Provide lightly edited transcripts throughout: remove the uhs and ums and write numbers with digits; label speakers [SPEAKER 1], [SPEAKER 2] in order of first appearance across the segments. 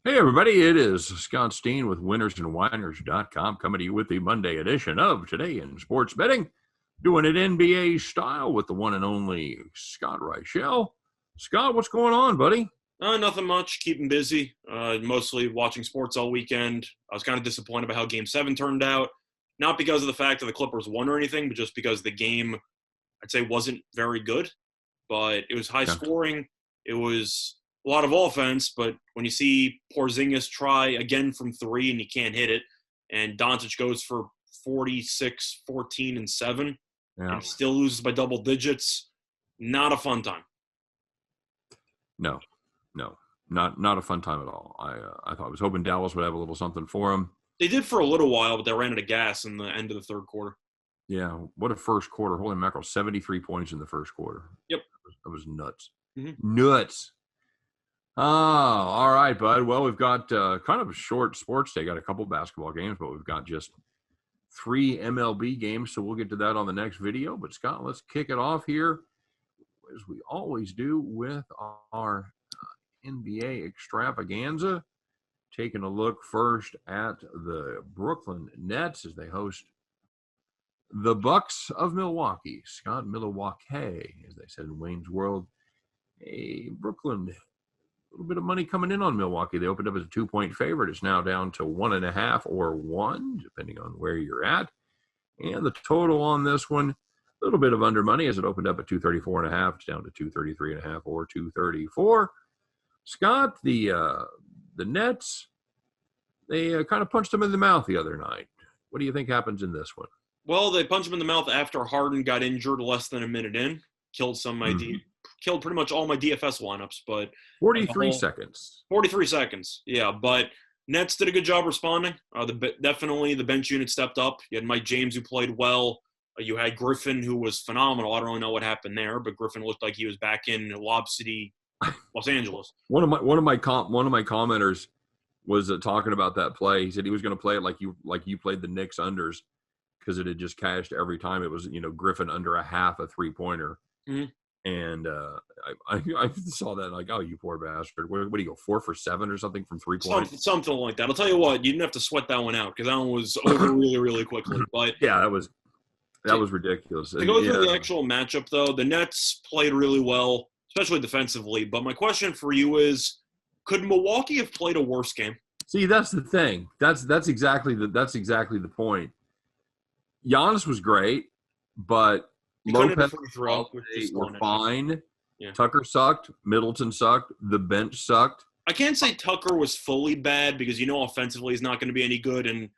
[SPEAKER 1] Hey, everybody, it is Scott Steen with winnersandwhiners.com coming to you with the Monday edition of Today in Sports Betting, doing it NBA style with the one and only Scott Reichel. Scott, what's going on, buddy?
[SPEAKER 2] Nothing much. Keeping busy. Mostly watching sports all weekend. I was kind of disappointed by how Game 7 turned out. Not because of the fact that the Clippers won or anything, but just because the game, I'd say, wasn't very good. But it was high scoring. It was a lot of offense, but when you see Porzingis try again from three and you can't hit it, and Doncic goes for 46, 14, and 7, and still loses by double digits, not a fun time.
[SPEAKER 1] No, not a fun time at all. I was hoping Dallas would have a little something for him.
[SPEAKER 2] They did for a little while, but they ran out of gas in the end of the third quarter.
[SPEAKER 1] Yeah, what a first quarter. Holy mackerel, 73 points in the first quarter.
[SPEAKER 2] Yep.
[SPEAKER 1] That was nuts.
[SPEAKER 2] Mm-hmm.
[SPEAKER 1] Nuts. All right, bud. Well, we've got kind of a short sports day. Got a couple basketball games, but we've got just 3 MLB games, so we'll get to that on the next video. But, Scott, let's kick it off here, as we always do, with our NBA extravaganza. Taking a look first at the Brooklyn Nets as they host the Bucks of Milwaukee. Scott, Milwaukee, as they said in Wayne's World. Hey, Brooklyn, a little bit of money coming in on Milwaukee. They opened up as a 2-point favorite. It's now down to 1.5 or 1, depending on where you're at. And the total on this one, a little bit of under money as it opened up at 234.5. It's down to 233.5 or 234. Scott, the Nets, they kind of punched them in the mouth the other night. What do you think happens in this one?
[SPEAKER 2] Well, they punched him in the mouth after Harden got injured less than a minute in. Killed killed pretty much all my DFS lineups, but
[SPEAKER 1] 43 seconds.
[SPEAKER 2] 43 seconds, yeah. But Nets did a good job responding. Definitely the bench unit stepped up. You had Mike James, who played well. You had Griffin, who was phenomenal. I don't really know what happened there, but Griffin looked like he was back in Lob City, Los Angeles.
[SPEAKER 1] One of my commenters was talking about that play. He said he was going to play it like you played the Knicks unders, because it had just cashed every time. It was, Griffin under a half a 3-pointer.
[SPEAKER 2] Mm-hmm.
[SPEAKER 1] And I saw that like, oh, you poor bastard. What do you go, 4 for 7 or something from 3 points?
[SPEAKER 2] Something like that. I'll tell you what, you didn't have to sweat that one out because that one was over really, really quickly. But
[SPEAKER 1] yeah, that was ridiculous.
[SPEAKER 2] To go through the actual matchup, though, the Nets played really well, especially defensively. But my question for you is, could Milwaukee have played a worse game?
[SPEAKER 1] See, that's the thing. That's exactly the point. Giannis was great, but Lopez were fine.
[SPEAKER 2] Yeah.
[SPEAKER 1] Tucker sucked. Middleton sucked. The bench sucked.
[SPEAKER 2] I can't say Tucker was fully bad because, offensively he's not going to be any good. And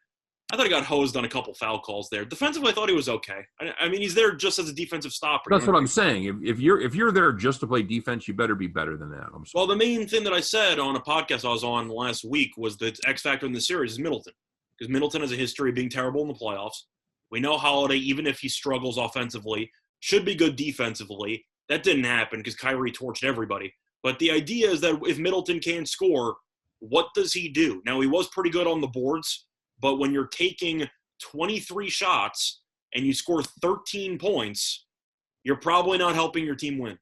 [SPEAKER 2] I thought he got hosed on a couple foul calls there. Defensively, I thought he was okay. I mean, he's there just as a defensive stopper.
[SPEAKER 1] That's what I'm saying. If you're there just to play defense, you better be better than that.
[SPEAKER 2] Well, the main thing that I said on a podcast I was on last week was that X factor in the series is Middleton, because Middleton has a history of being terrible in the playoffs. We know Holiday, even if he struggles offensively, should be good defensively. That didn't happen because Kyrie torched everybody. But the idea is that if Middleton can score, what does he do? Now, he was pretty good on the boards, but when you're taking 23 shots and you score 13 points, you're probably not helping your team win.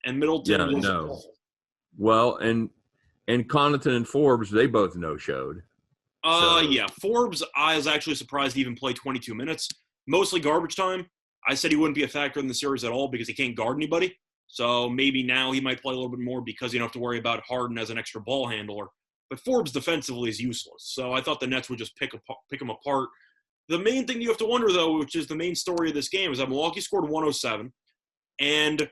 [SPEAKER 2] And Middleton was awful.
[SPEAKER 1] Well, and Connaughton and Forbes, they both no-showed.
[SPEAKER 2] Yeah. Forbes, I was actually surprised he even played 22 minutes. Mostly garbage time. I said he wouldn't be a factor in the series at all because he can't guard anybody. So maybe now he might play a little bit more because you don't have to worry about Harden as an extra ball handler. But Forbes defensively is useless. So I thought the Nets would just pick him apart. The main thing you have to wonder, though, which is the main story of this game, is that Milwaukee scored 107. And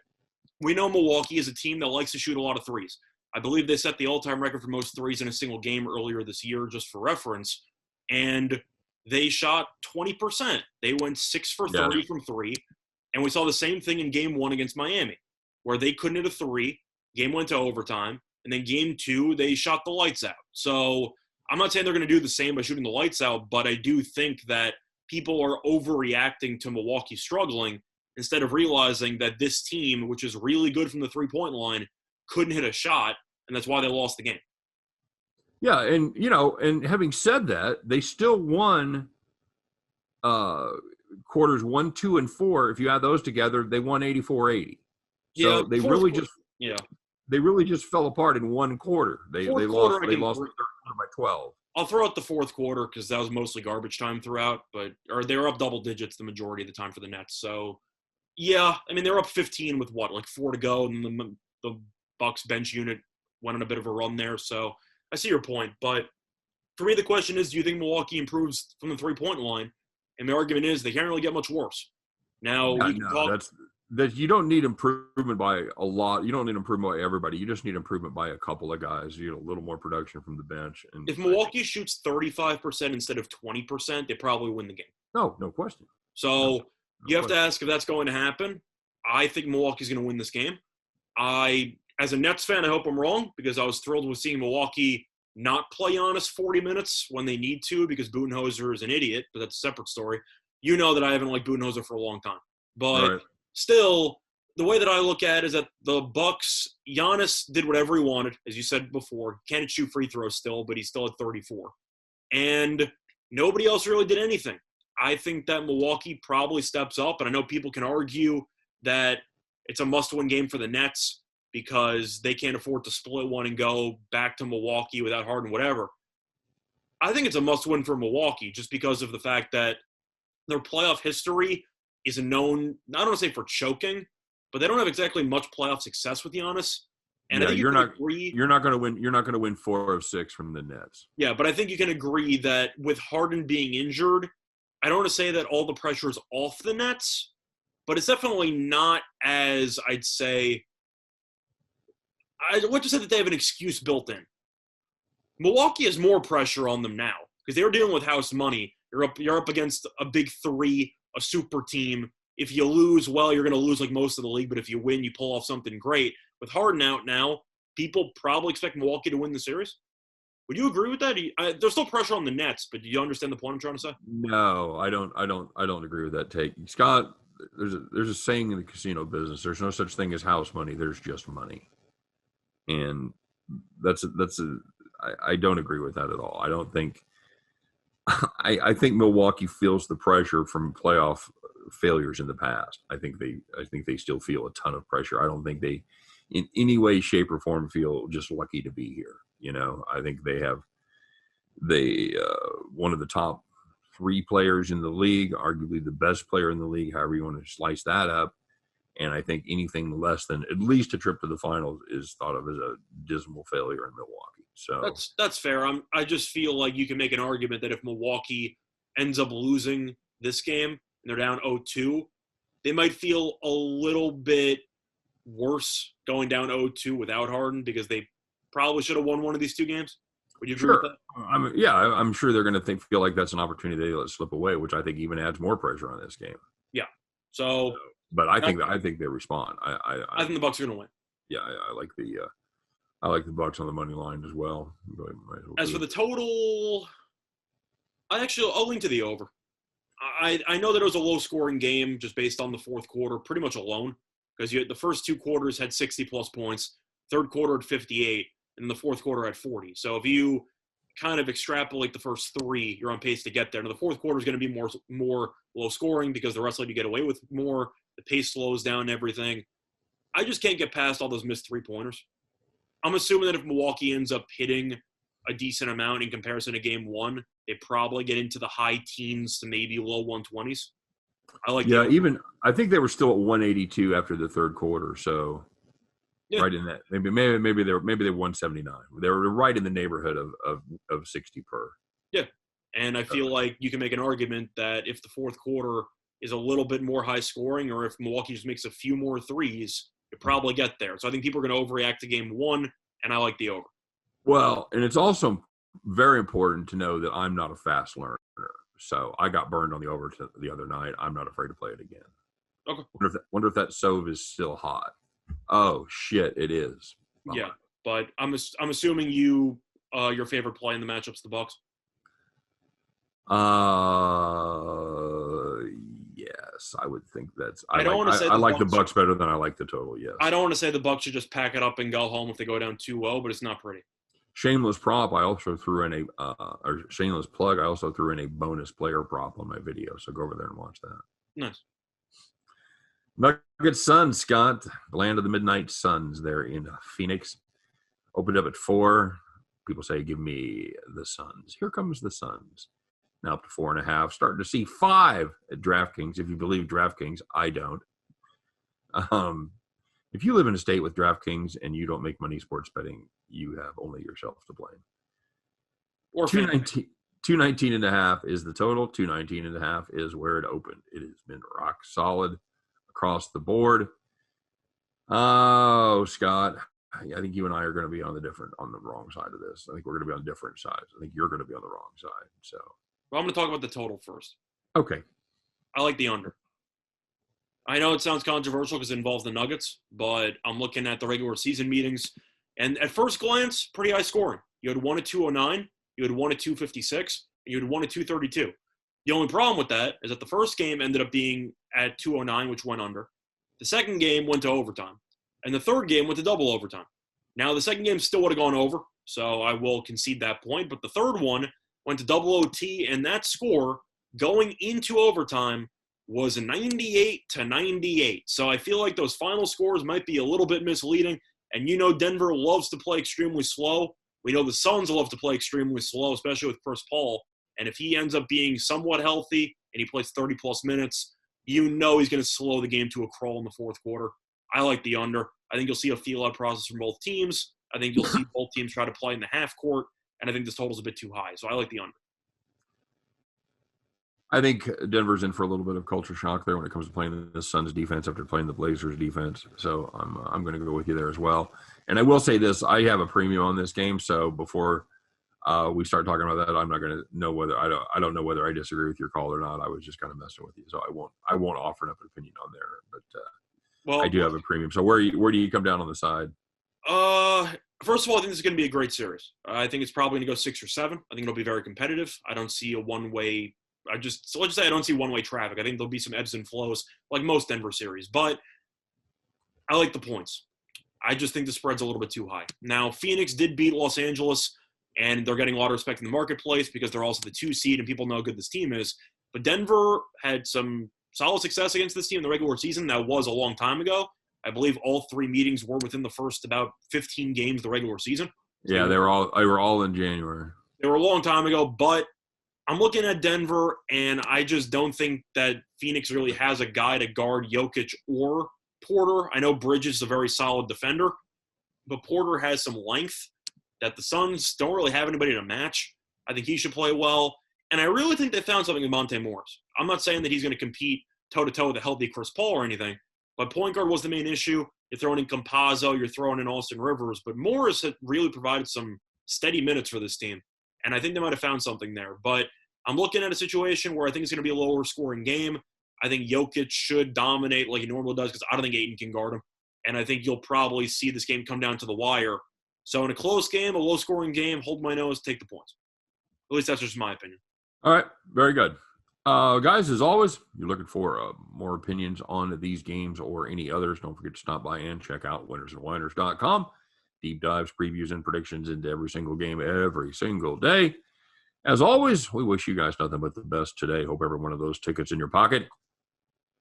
[SPEAKER 2] we know Milwaukee is a team that likes to shoot a lot of threes. I believe they set the all-time record for most threes in a single game earlier this year, just for reference. And they shot 20%. They went 6 for 30 from 3. And we saw the same thing in Game 1 against Miami, where they couldn't hit a 3. Game went to overtime. And then Game 2, they shot the lights out. So I'm not saying they're going to do the same by shooting the lights out, but I do think that people are overreacting to Milwaukee struggling instead of realizing that this team, which is really good from the three-point line, couldn't hit a shot, and that's why they lost the game.
[SPEAKER 1] Yeah, and, and having said that, they still won quarters 1, 2, and 4. If you add those together, they won 84-80. So they really just they really just fell apart in one quarter. They lost the third quarter by 12.
[SPEAKER 2] I'll throw out the fourth quarter because that was mostly garbage time throughout, or they were up double digits the majority of the time for the Nets. So, yeah, I mean, they were up 15 with like 4 to go, and the Bucks bench unit went on a bit of a run there. So I see your point, but for me, the question is, do you think Milwaukee improves from the 3-point line? And the argument is they can't really get much worse. Now, we can talk.
[SPEAKER 1] You don't need improvement by a lot. You don't need improvement by everybody. You just need improvement by a couple of guys. You know, a little more production from the bench. And
[SPEAKER 2] if Milwaukee shoots 35% instead of 20%, they probably win the game.
[SPEAKER 1] No question.
[SPEAKER 2] So you have to ask if that's going to happen. I think Milwaukee's going to win this game. As a Nets fan, I hope I'm wrong because I was thrilled with seeing Milwaukee not play Giannis 40 minutes when they need to because Budenholzer is an idiot, but that's a separate story. You know that I haven't liked Budenholzer for a long time. But still, the way that I look at it is that the Bucks, Giannis did whatever he wanted, as you said before. Can't shoot free throws still, but he's still at 34. And nobody else really did anything. I think that Milwaukee probably steps up, and I know people can argue that it's a must-win game for the Nets because they can't afford to split one and go back to Milwaukee without Harden, whatever. I think it's a must-win for Milwaukee just because of the fact that their playoff history is known, I don't want to say for choking, but they don't have exactly much playoff success with Giannis. And I think
[SPEAKER 1] you're not going to win. You're not going to win 4 of 6 from the Nets.
[SPEAKER 2] Yeah, but I think you can agree that with Harden being injured, I don't want to say that all the pressure is off the Nets, but it's definitely not as I'd say. I would just say that they have an excuse built in. Milwaukee has more pressure on them now because they're dealing with house money. You're up against a big three, a super team. If you lose, well, you're going to lose like most of the league. But if you win, you pull off something great. With Harden out now, people probably expect Milwaukee to win the series. Would you agree with that? There's still pressure on the Nets, but do you understand the point I'm trying to say?
[SPEAKER 1] No, I don't agree with that take, Scott. There's a saying in the casino business: there's no such thing as house money. There's just money, and I don't agree with that at all. I don't think. I think Milwaukee feels the pressure from playoff failures in the past. I think they still feel a ton of pressure. I don't think they, in any way, shape, or form, feel just lucky to be here. You know, I think they one of the top 3 players in the league, arguably the best player in the league, however you want to slice that up. And I think anything less than at least a trip to the finals is thought of as a dismal failure in Milwaukee. So
[SPEAKER 2] that's fair. I just feel like you can make an argument that if Milwaukee ends up losing this game and they're down 0-2, they might feel a little bit worse going down 0-2 without Harden because they probably should have won one of these 2 games. Would you agree with that?
[SPEAKER 1] I'm sure they're going to feel like that's an opportunity they let slip away, which I think even adds more pressure on this game.
[SPEAKER 2] Yeah. So
[SPEAKER 1] but I think they respond.
[SPEAKER 2] I think the Bucks are going to win.
[SPEAKER 1] Yeah, I like the Bucks on the money line as well.
[SPEAKER 2] As for the total, I'll lean to the over. I know that it was a low-scoring game just based on the fourth quarter, pretty much alone, because the first 2 quarters had 60-plus points, third quarter had 58, and the fourth quarter had 40. So if you kind of extrapolate the first 3, you're on pace to get there. Now, the fourth quarter is going to be more low-scoring because the rest let you get away with more. The pace slows down and everything. I just can't get past all those missed 3-pointers. I'm assuming that if Milwaukee ends up hitting a decent amount in comparison to game 1, they probably get into the high teens to maybe low 120s.
[SPEAKER 1] I think they were still at 182 after the third quarter, so right in that maybe they were 179. They were right in the neighborhood of 60 per.
[SPEAKER 2] Yeah, and I feel like you can make an argument that if the fourth quarter is a little bit more high scoring, or if Milwaukee just makes a few more threes, you probably get there. So I think people are going to overreact to game 1, and I like the over.
[SPEAKER 1] Well, and it's also very important to know that I'm not a fast learner. So I got burned on the over the other night. I'm not afraid to play it again.
[SPEAKER 2] Okay.
[SPEAKER 1] Wonder if that stove is still hot. Oh shit, it is.
[SPEAKER 2] Yeah, but I'm assuming your favorite play in the matchup's the Bucks.
[SPEAKER 1] Yes, I would think that's.
[SPEAKER 2] I like
[SPEAKER 1] the Bucks better than I like the total. Yes.
[SPEAKER 2] I don't want to say the Bucks should just pack it up and go home if they go down 2-0, but it's not pretty.
[SPEAKER 1] Shameless prop. I also threw in or shameless plug. I also threw in a bonus player prop on my video. So go over there and watch that.
[SPEAKER 2] Nice.
[SPEAKER 1] Nuggets Suns, Scott. Land of the Midnight Suns there in Phoenix. Opened up at 4. People say, give me the Suns. Here comes the Suns. Now up to 4.5. Starting to see 5 at DraftKings. If you believe DraftKings, I don't. If you live in a state with DraftKings and you don't make money sports betting, you have only yourself to blame.
[SPEAKER 2] Or
[SPEAKER 1] 219.5 is the total. 219.5 is where it opened. It has been rock solid across the board. Oh, Scott, I think you and I are going to be on the wrong side of this. I think we're going to be on different sides. I think you're going to be on the wrong side. So,
[SPEAKER 2] well, I'm going to talk about the total first.
[SPEAKER 1] Okay.
[SPEAKER 2] I like the under. I know it sounds controversial because it involves the Nuggets, but I'm looking at the regular season meetings, and at first glance, pretty high scoring. You had one at 209, you had one at 256, and you had one at 232. The only problem with that is that the first game ended up being at 209, which went under. The second game went to overtime, and the third game went to double overtime. Now, the second game still would have gone over, so I will concede that point, but the third one went to double OT, and that score going into overtime was 98-98. So I feel like those final scores might be a little bit misleading. And you know Denver loves to play extremely slow. We know the Suns love to play extremely slow, especially with Chris Paul. And if he ends up being somewhat healthy and he plays 30-plus minutes, you know he's going to slow the game to a crawl in the fourth quarter. I like the under. I think you'll see a feel-out process from both teams. I think you'll see both teams try to play in the half court. And I think this total's a bit too high. So I like the under.
[SPEAKER 1] I think Denver's in for a little bit of culture shock there when it comes to playing the Suns defense after playing the Blazers defense. So I'm going to go with you there as well. And I will say this: I have a premium on this game. So before we start talking about that, I'm not going to know whether I don't know whether I disagree with your call or not. I was just kind of messing with you, so I won't offer an opinion on there. But well, I do have a premium. So where do you come down on the side?
[SPEAKER 2] First of all, I think this is going to be a great series. I think it's probably going to go 6 or 7. I think it'll be very competitive. I don't see a one-way. Let's just say I don't see one-way traffic. I think there'll be some ebbs and flows like most Denver series, but I like the points. I just think the spread's a little bit too high. Now, Phoenix did beat Los Angeles, and they're getting a lot of respect in the marketplace because they're also the 2 seed and people know how good this team is. But Denver had some solid success against this team in the regular season. That was a long time ago. I believe all 3 meetings were within the first about 15 games of the regular season.
[SPEAKER 1] So yeah, they were all in January.
[SPEAKER 2] They were a long time ago, but I'm looking at Denver, and I just don't think that Phoenix really has a guy to guard Jokic or Porter. I know Bridges is a very solid defender, but Porter has some length that the Suns don't really have anybody to match. I think he should play well, and I really think they found something in Monte Morris. I'm not saying that he's going to compete toe-to-toe with a healthy Chris Paul or anything, but point guard was the main issue. You're throwing in Campazzo, you're throwing in Austin Rivers, but Morris had really provided some steady minutes for this team, and I think they might have found something there. But I'm looking at a situation where I think it's going to be a lower scoring game. I think Jokic should dominate like he normally does because I don't think Ayton can guard him. And I think you'll probably see this game come down to the wire. So in a close game, a low scoring game, hold my nose, take the points. At least that's just my opinion.
[SPEAKER 1] All right. Very good. Guys, as always, you're looking for more opinions on these games or any others. Don't forget to stop by and check out winnersandwhiners.com. Deep dives, previews, and predictions into every single game every single day. As always, we wish you guys nothing but the best today. Hope every one of those tickets in your pocket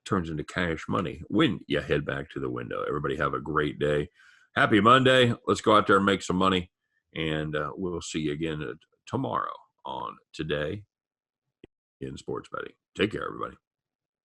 [SPEAKER 1] turns into cash money when you head back to the window. Everybody have a great day. Happy Monday. Let's go out there and make some money. And we'll see you again tomorrow on Today in Sports Betting. Take care, everybody.